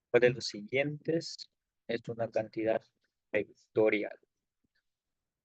¿Cuál de los siguientes es una cantidad vectorial?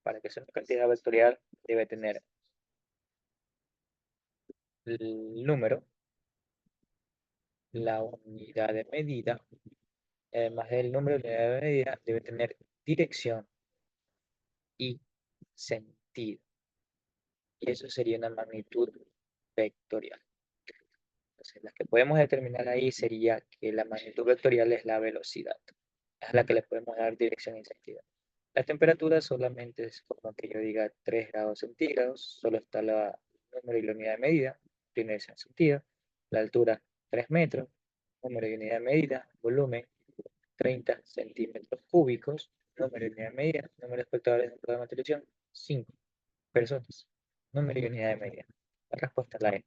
Para que sea una cantidad vectorial debe tener el número, la unidad de medida, además del número de unidad de medida debe tener dirección y sentido. Y eso sería una magnitud vectorial. Entonces, las que podemos determinar ahí sería que la magnitud vectorial es la velocidad. Es la que le podemos dar dirección y sentido. La temperatura solamente es como que yo diga 3 grados centígrados, solo está el número y la unidad de medida, tiene ese sentido. La altura, 3 metros, número y unidad de medida, volumen, 30 centímetros cúbicos, número y unidad de medida, número de espectadores en el programa de televisión, 5 personas, número y unidad de medida. La respuesta es la E.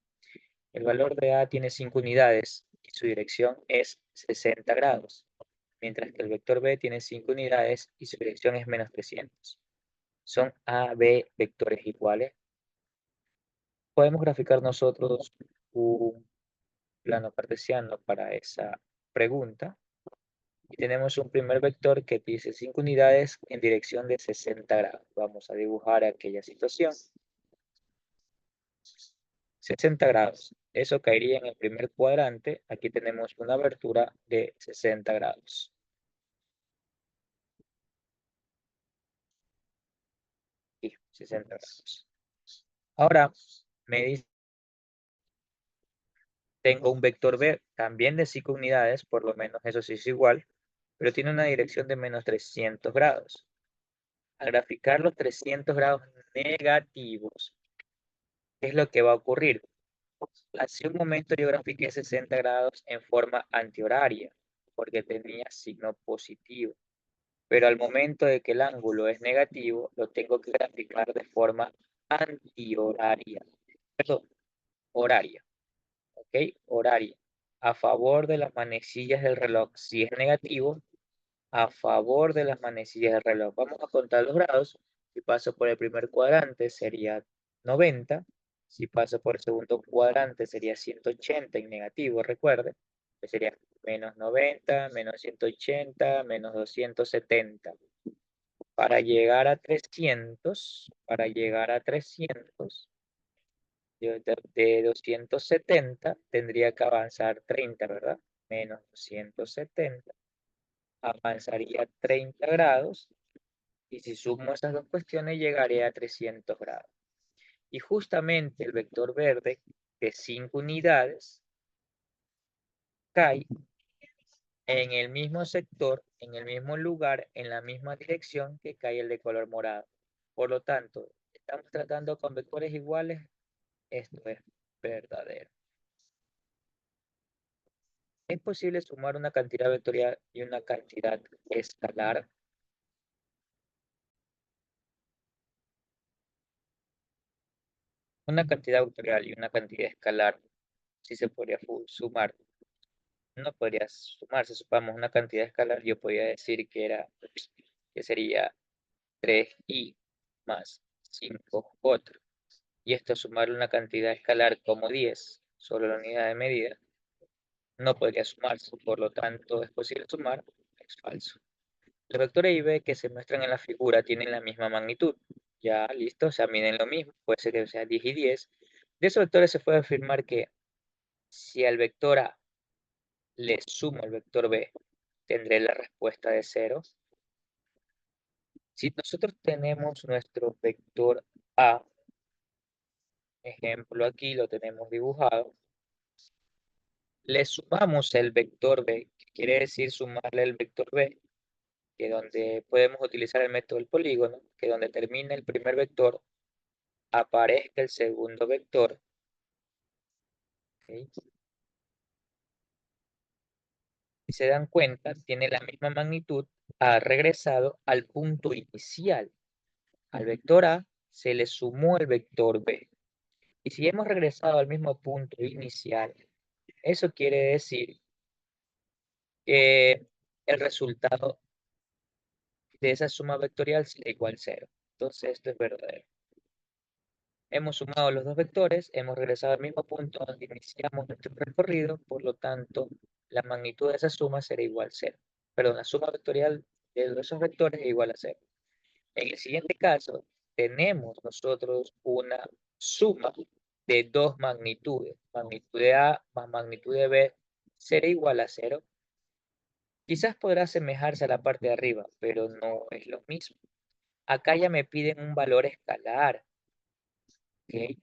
El valor de A tiene 5 unidades y su dirección es 60 grados, mientras que el vector B tiene 5 unidades y su dirección es menos 300. ¿Son A, B vectores iguales? Podemos graficar nosotros un plano cartesiano para esa pregunta. Y tenemos un primer vector que dice 5 unidades en dirección de 60 grados. Vamos a dibujar aquella situación. 60 grados. Eso caería en el primer cuadrante. Aquí tenemos una abertura de 60 grados. Y 60 grados. Ahora me dice, tengo un vector B también de 5 unidades, por lo menos eso sí es igual, pero tiene una dirección de menos 300 grados. Al graficar los 300 grados negativos, ¿qué es lo que va a ocurrir? Hace un momento yo grafiqué 60 grados en forma antihoraria, porque tenía signo positivo. Pero al momento de que el ángulo es negativo, lo tengo que graficar de forma antihoraria. Perdón, horaria. ¿Ok? Horaria. A favor de las manecillas del reloj. Si es negativo, a favor de las manecillas del reloj. Vamos a contar los grados. Si paso por el primer cuadrante sería 90. Si paso por el segundo cuadrante sería 180 en negativo, recuerde. Que sería menos 90, menos 180, menos 270. Para llegar a 300, de 270 tendría que avanzar 30, ¿verdad? Menos 270. Avanzaría 30 grados y si sumo esas dos cuestiones llegaré a 300 grados. Y justamente el vector verde de 5 unidades cae en el mismo sector, en el mismo lugar, en la misma dirección que cae el de color morado. Por lo tanto, estamos tratando con vectores iguales. Esto es verdadero. ¿Es posible sumar una cantidad vectorial y una cantidad escalar? Una cantidad vectorial y una cantidad escalar sí se podría sumar. No podría sumarse, supongamos una cantidad escalar, yo podría decir que sería 3i más 5j. Y esto sumar una cantidad escalar como 10, solo la unidad de medida, no podría sumarse. Por lo tanto, ¿es posible sumar? Es falso. Los vectores y b que se muestran en la figura tienen la misma magnitud. Ya, listo, o sea, miden lo mismo. Puede ser que sea 10 y 10. De esos vectores se puede afirmar que si al vector A le sumo el vector B, tendré la respuesta de 0. Si nosotros tenemos nuestro vector A, ejemplo aquí lo tenemos dibujado, le sumamos el vector B, que quiere decir sumarle el vector B, que donde podemos utilizar el método del polígono, que donde termina el primer vector, aparezca el segundo vector. ¿Okay? Si se dan cuenta, tiene la misma magnitud, ha regresado al punto inicial. Al vector A se le sumó el vector B. Y si hemos regresado al mismo punto inicial, eso quiere decir que el resultado de esa suma vectorial será igual a 0. Entonces esto es verdadero. Hemos sumado los dos vectores, hemos regresado al mismo punto donde iniciamos nuestro recorrido, por lo tanto, la magnitud de esa suma será igual a cero. Perdón, la suma vectorial de esos vectores es igual a cero. En el siguiente caso, tenemos nosotros una suma de dos magnitudes. Magnitud de A más magnitud de B será igual a cero. Quizás podrá asemejarse a la parte de arriba, pero no es lo mismo. Acá ya me piden un valor escalar, ¿ok?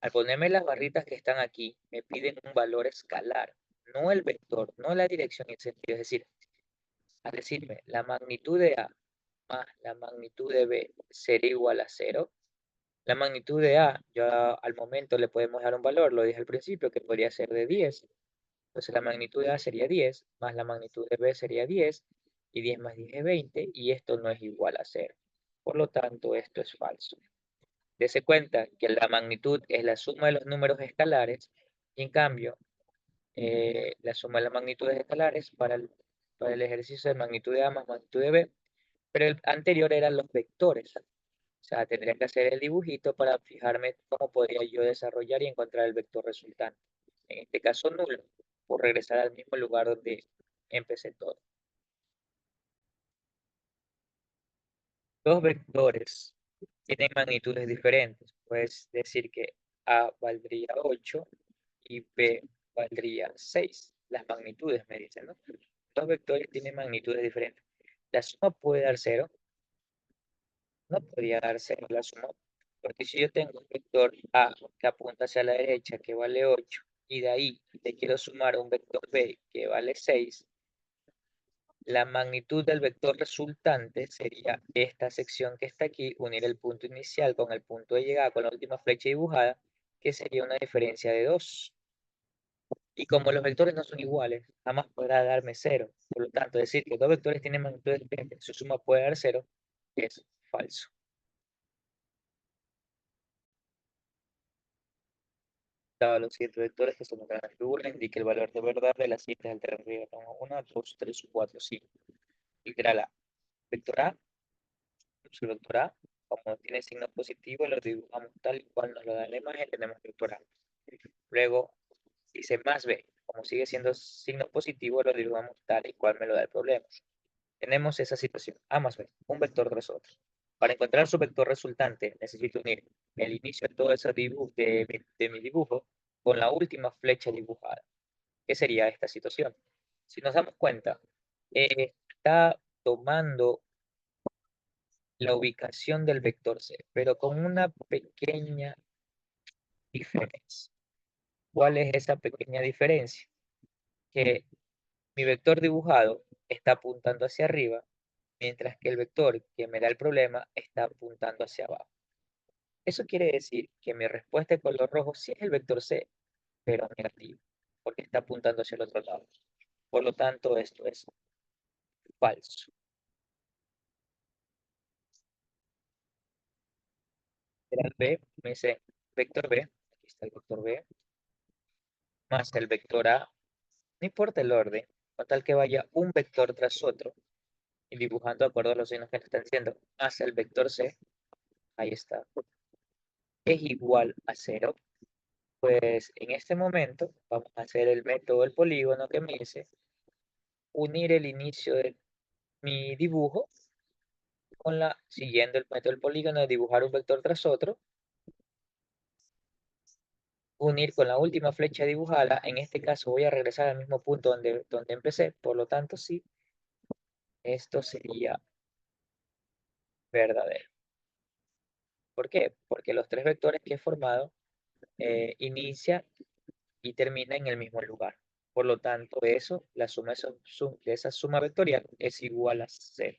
Al ponerme las barritas que están aquí, me piden un valor escalar, no el vector, no la dirección y el sentido. Es decir, al decirme la magnitud de A más la magnitud de B será igual a cero, la magnitud de A, ya al momento le podemos dar un valor, lo dije al principio, que podría ser de 10. Entonces la magnitud de A sería 10, más la magnitud de B sería 10, y 10 más 10 es 20, y esto no es igual a cero. Por lo tanto, esto es falso. Dese cuenta que la magnitud es la suma de los números escalares, y en cambio, la suma de las magnitudes escalares para el ejercicio de magnitud de A más magnitud de B, pero el anterior eran los vectores. O sea, tendría que hacer el dibujito para fijarme cómo podría yo desarrollar y encontrar el vector resultante. En este caso nulo, por regresar al mismo lugar donde empecé todo. Dos vectores tienen magnitudes diferentes. Puedes decir que A valdría 8 y B valdría 6. Las magnitudes me dicen, ¿no? Dos vectores tienen magnitudes diferentes. La suma puede dar cero. No podría dar cero la suma, porque si yo tengo un vector A que apunta hacia la derecha que vale 8 y de ahí le quiero sumar un vector B que vale 6, la magnitud del vector resultante sería esta sección que está aquí, unir el punto inicial con el punto de llegada con la última flecha dibujada, que sería una diferencia de 2. Y como los vectores no son iguales, jamás podrá darme cero. Por lo tanto, decir que dos vectores tienen magnitudes diferentes, su suma puede dar cero, es falso. Dado los siguientes vectores que se muestran en la figura, indique el valor de verdad de las siguientes alternativas. 1, 2, 3, 4, 5. Literal A. Vector A, subvector A, como tiene signo positivo, lo dibujamos tal y cual nos lo da la imagen, tenemos vector A. Luego dice más B, como sigue siendo signo positivo, lo dibujamos tal y cual me lo da el problema. Tenemos esa situación, A más B, un vector tras otro. Para encontrar su vector resultante, necesito unir el inicio de todo ese dibujo, de mi dibujo con la última flecha dibujada. ¿Qué sería esta situación? Si nos damos cuenta, está tomando la ubicación del vector C, pero con una pequeña diferencia. ¿Cuál es esa pequeña diferencia? Que mi vector dibujado está apuntando hacia arriba, mientras que el vector que me da el problema está apuntando hacia abajo. Eso quiere decir que mi respuesta de color rojo sí es el vector C, pero negativo, porque está apuntando hacia el otro lado. Por lo tanto, esto es falso. El B me dice vector B, aquí está el vector B, más el vector A, no importa el orden, con tal que vaya un vector tras otro, y dibujando de acuerdo a los signos que te están diciendo, más el vector C, ahí está, es igual a cero. Pues en este momento vamos a hacer el método del polígono que me dice unir el inicio de mi dibujo siguiendo el método del polígono de dibujar un vector tras otro, unir con la última flecha dibujada. En este caso voy a regresar al mismo punto donde empecé, por lo tanto sí, esto sería verdadero. ¿Por qué? Porque los tres vectores que he formado inicia y termina en el mismo lugar. Por lo tanto, la suma de esa suma vectorial es igual a cero.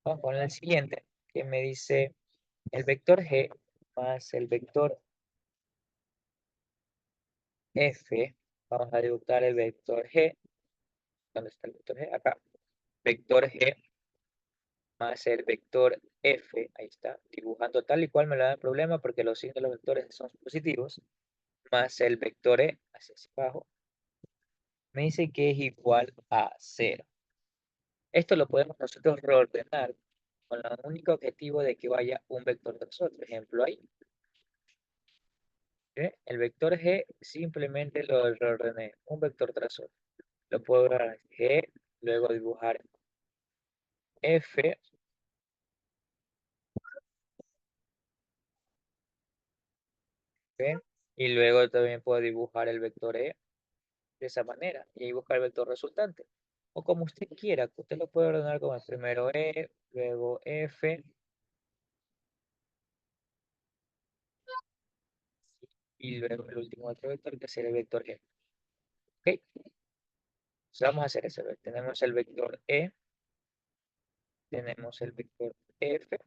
Vamos con el siguiente, que me dice el vector G más el vector F. Vamos a dibujar el vector G. ¿Dónde está el vector G? Acá. Vector G más el vector F. Ahí está. Dibujando tal y cual me lo da el problema porque los signos de los vectores son positivos. Más el vector E hacia abajo. Me dice que es igual a cero. Esto lo podemos nosotros reordenar con el único objetivo de que vaya un vector tras otro. Ejemplo ahí. ¿Ve? El vector G simplemente lo reordené un vector tras otro. lo puedo ver G, luego dibujar F, F, y luego también puedo dibujar el vector E de esa manera y ahí buscar el vector resultante. O como usted quiera, usted lo puede ordenar como el primero E, luego F y luego el último otro vector que será el vector G. ¿Ok? Entonces vamos a hacer eso. Tenemos el vector E, tenemos el vector F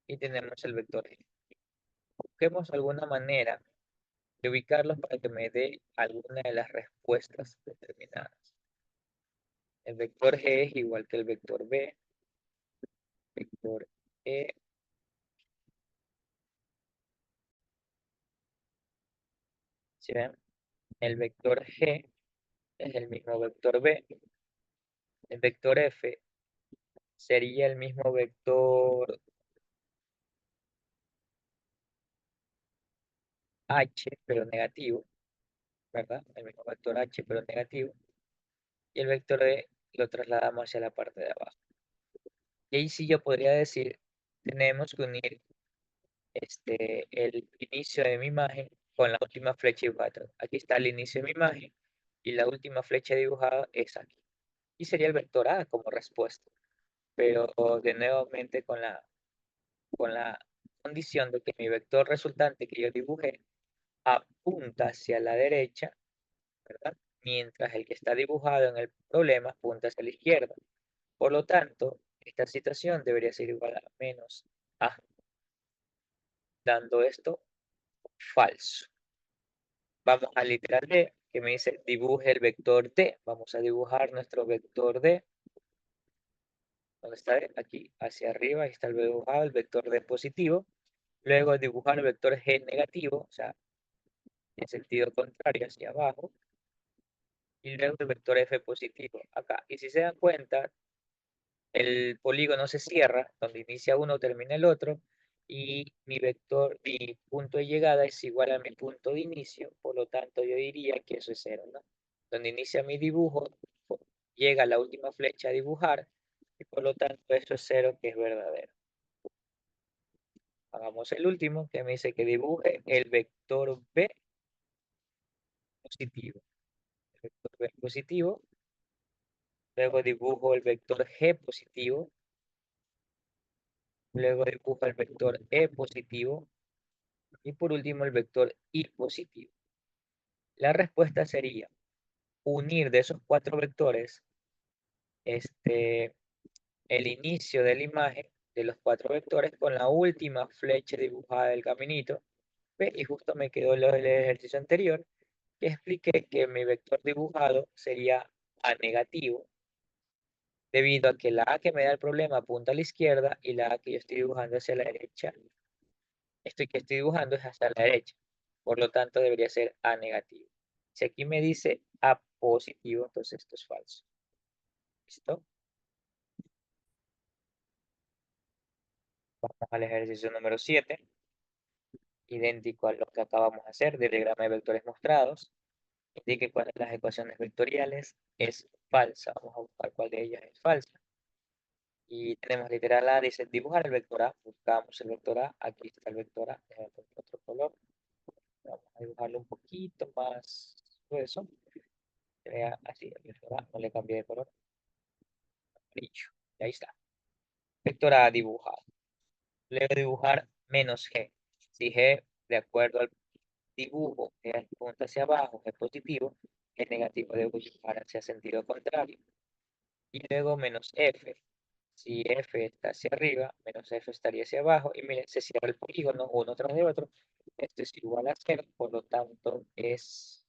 y tenemos el vector G. Busquemos alguna manera de ubicarlos para que me dé alguna de las respuestas determinadas. El vector G es igual que el vector B, vector E, ¿sí ven? El vector G es el mismo vector B, el vector F sería el mismo vector H, pero negativo, ¿verdad? El mismo vector H, pero negativo. Y el vector E lo trasladamos hacia la parte de abajo. Y ahí sí yo podría decir, tenemos que unir el inicio de mi imagen con la última flecha dibujada. Aquí está el inicio de mi imagen y la última flecha dibujada es aquí. Y sería el vector A como respuesta, pero de nuevamente con la condición de que mi vector resultante que yo dibujé apunta hacia la derecha, ¿verdad? Mientras el que está dibujado en el problema apunta hacia la izquierda. Por lo tanto, esta situación debería ser igual a menos A, dando esto falso. Vamos al literal D, que me dice dibuje el vector D. Vamos a dibujar nuestro vector D. ¿Dónde está D? Aquí, hacia arriba, ahí está el dibujado, el vector D positivo. Luego dibujar el vector G negativo, o sea, en sentido contrario, hacia abajo. Y luego el vector F positivo, acá. Y si se dan cuenta, el polígono se cierra, donde inicia uno, termina el otro. Y mi vector, mi punto de llegada es igual a mi punto de inicio. Por lo tanto, yo diría que eso es cero, ¿no? Donde inicia mi dibujo, llega la última flecha a dibujar, y por lo tanto eso es cero, que es verdadero. Hagamos el último, que me dice que dibuje el vector B positivo. El vector B positivo, luego dibujo el vector G positivo, luego dibujo el vector E positivo, y por último el vector Y positivo. La respuesta sería unir de esos cuatro vectores este, el inicio de la imagen de los cuatro vectores con la última flecha dibujada del caminito. ¿Ve? Y justo me quedó el ejercicio anterior, que expliqué que mi vector dibujado sería A negativo, debido a que la A que me da el problema apunta a la izquierda y la A que yo estoy dibujando hacia la derecha, esto que estoy dibujando es hacia la derecha. Por lo tanto, debería ser A negativo. Si aquí me dice A positivo, entonces esto es falso. ¿Listo? Vamos al ejercicio número 7, idéntico a lo que acabamos de hacer del diagrama de vectores mostrados. Indique cuál de las ecuaciones vectoriales es falsa. Vamos a buscar cuál de ellas es falsa. Y tenemos literal A, dice dibujar el vector A. Buscamos el vector A. Aquí está el vector A. Déjame poner otro color. Vamos a dibujarlo un poquito más grueso. Que vea así, el vector A. No le cambié de color. Amarillo. Y ahí está. Vector A dibujado. Luego dibujar menos G. Si G, de acuerdo al dibujo, G apunta hacia abajo, G positivo, G negativo debo dibujar hacia sentido contrario. Y luego menos F. Si F está hacia arriba, menos F estaría hacia abajo. Y miren, se cierra el polígono uno tras de otro. Esto es igual a cero, por lo tanto es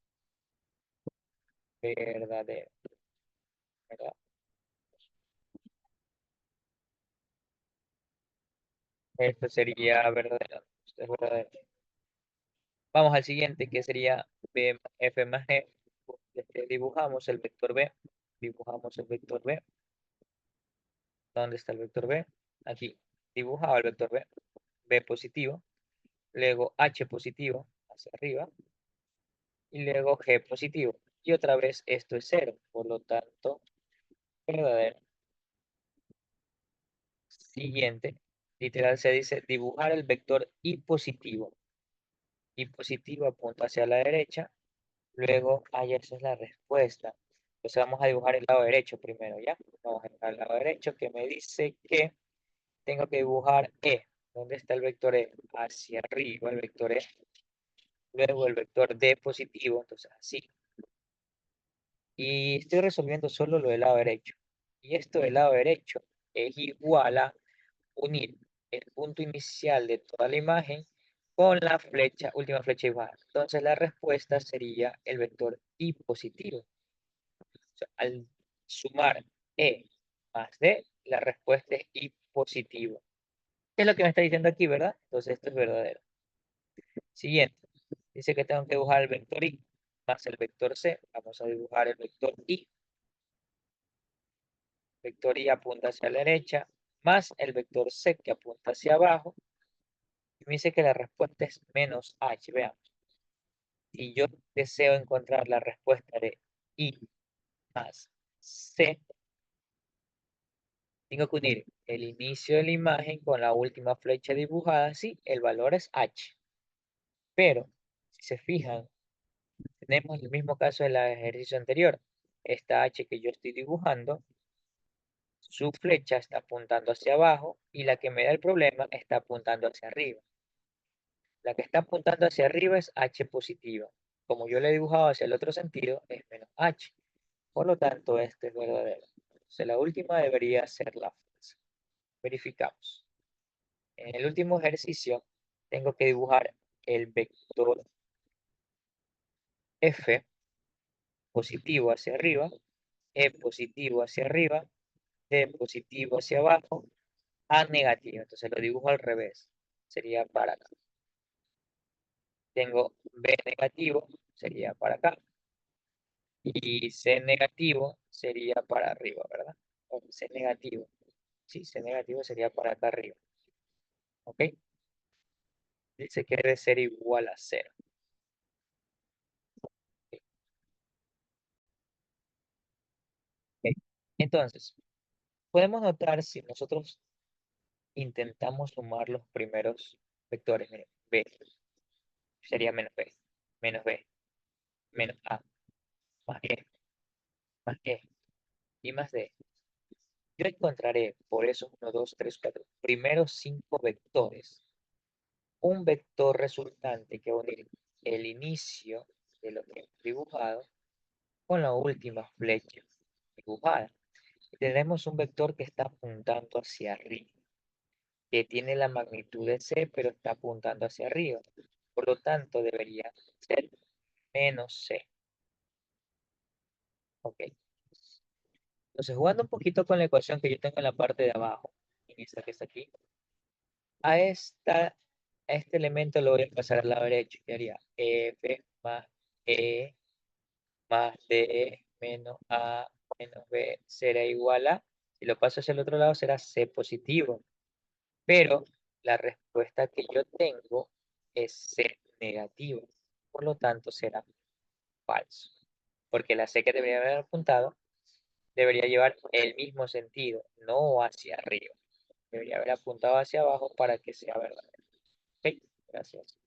verdadero, ¿verdad? Esto sería verdadero. Esto es verdadero. Vamos al siguiente, que sería B, F más G. Dibujamos el vector B. Dibujamos el vector B. ¿Dónde está el vector B? Aquí. Dibujado el vector B. B positivo. Luego H positivo hacia arriba. Y luego G positivo. y otra vez esto es 0, por lo tanto, verdadero. Siguiente, literal se dice dibujar el vector y positivo. Y positivo apunta hacia la derecha, luego, esa es la respuesta. Entonces vamos a dibujar el lado derecho primero, ¿ya? Vamos a dibujar el lado derecho que me dice que tengo que dibujar E. ¿Dónde está el vector E? Hacia arriba el vector E. Luego el vector D positivo, entonces así. Y estoy resolviendo solo lo del lado derecho. Y esto del lado derecho es igual a unir el punto inicial de toda la imagen con la flecha, última flecha igual. Entonces la respuesta sería el vector Y positivo. O sea, al sumar E más D, la respuesta es Y positivo. ¿Qué es lo que me está diciendo aquí, verdad? Entonces esto es verdadero. Siguiente. Dice que tengo que dibujar el vector Y más el vector C. Vamos a dibujar el vector Y. Vector Y apunta hacia la derecha, más el vector C que apunta hacia abajo. Y me dice que la respuesta es menos H. Veamos. Si yo deseo encontrar la respuesta de Y más C, tengo que unir el inicio de la imagen con la última flecha dibujada. Sí, el valor es H. Pero, si se fijan, tenemos el mismo caso del ejercicio anterior. Esta H que yo estoy dibujando, su flecha está apuntando hacia abajo y la que me da el problema está apuntando hacia arriba. La que está apuntando hacia arriba es H positiva. Como yo le he dibujado hacia el otro sentido, es menos H. Por lo tanto, este es verdadero. Entonces, la última debería ser la falsa. Verificamos. En el último ejercicio, tengo que dibujar el vector F positivo hacia arriba, E positivo hacia arriba, D positivo hacia abajo, A negativo. Entonces lo dibujo al revés. Sería para acá. Tengo B negativo, sería para acá. Y C negativo sería para arriba, ¿verdad? O C negativo. Sí, C negativo sería para acá arriba. ¿Ok? Dice que debe ser igual a 0. Ok. Ok. Entonces, podemos notar si nosotros intentamos sumar los primeros vectores. Miren, B sería menos B, menos A, más E y más D. Yo encontraré por esos 1, 2, 3, 4 primeros 5 vectores un vector resultante que va a unir el inicio de lo que hemos dibujado con la última flecha dibujada. Y tenemos un vector que está apuntando hacia arriba, que tiene la magnitud de C, pero está apuntando hacia arriba. Por lo tanto, debería ser menos C. Ok. Entonces, jugando un poquito con la ecuación que yo tengo en la parte de abajo, en esta que está aquí, a, esta, a este elemento lo voy a pasar al lado derecho, que haría F más E más D menos A menos B será igual a, si lo paso hacia el otro lado será C positivo, pero la respuesta que yo tengo es C negativo, por lo tanto será falso, porque la C que debería haber apuntado debería llevar el mismo sentido, no hacia arriba, debería haber apuntado hacia abajo para que sea verdadero. Ok, gracias.